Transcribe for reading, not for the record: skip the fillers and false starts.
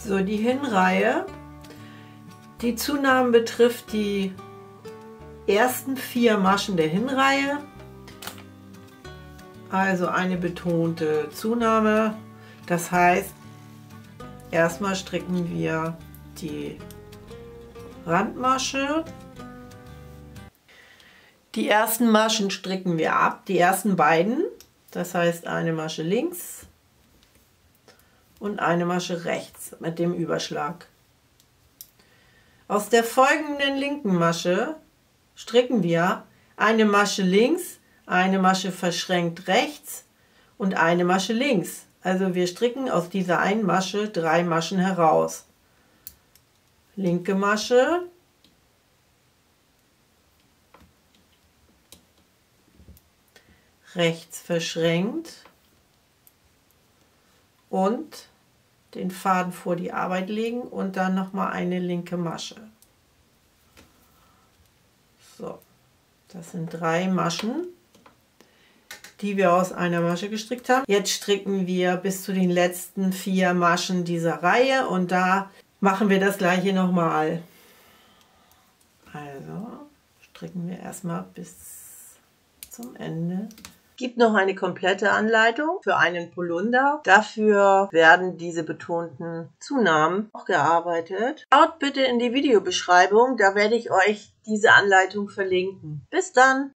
So, die Hinreihe. Die Zunahmen betrifft die ersten 4 Maschen der Hinreihe. Also eine betonte Zunahme. Das heißt, erstmal stricken wir die Randmasche. Die ersten Maschen stricken wir ab, die ersten beiden. Das heißt eine Masche links und eine Masche rechts mit dem Überschlag. Aus der folgenden linken Masche stricken wir eine Masche links, eine Masche verschränkt rechts und eine Masche links. Also wir stricken aus dieser einen Masche 3 Maschen heraus. Linke Masche, rechts verschränkt und den Faden vor die Arbeit legen und dann nochmal eine linke Masche. So, das sind 3 Maschen, die wir aus einer Masche gestrickt haben. Jetzt stricken wir bis zu den letzten 4 Maschen dieser Reihe und da machen wir das gleiche nochmal. Also stricken wir erstmal bis zum Ende. Es gibt noch eine komplette Anleitung für einen Polunder. Dafür werden diese betonten Zunahmen auch gearbeitet. Schaut bitte in die Videobeschreibung, da werde ich euch diese Anleitung verlinken. Bis dann!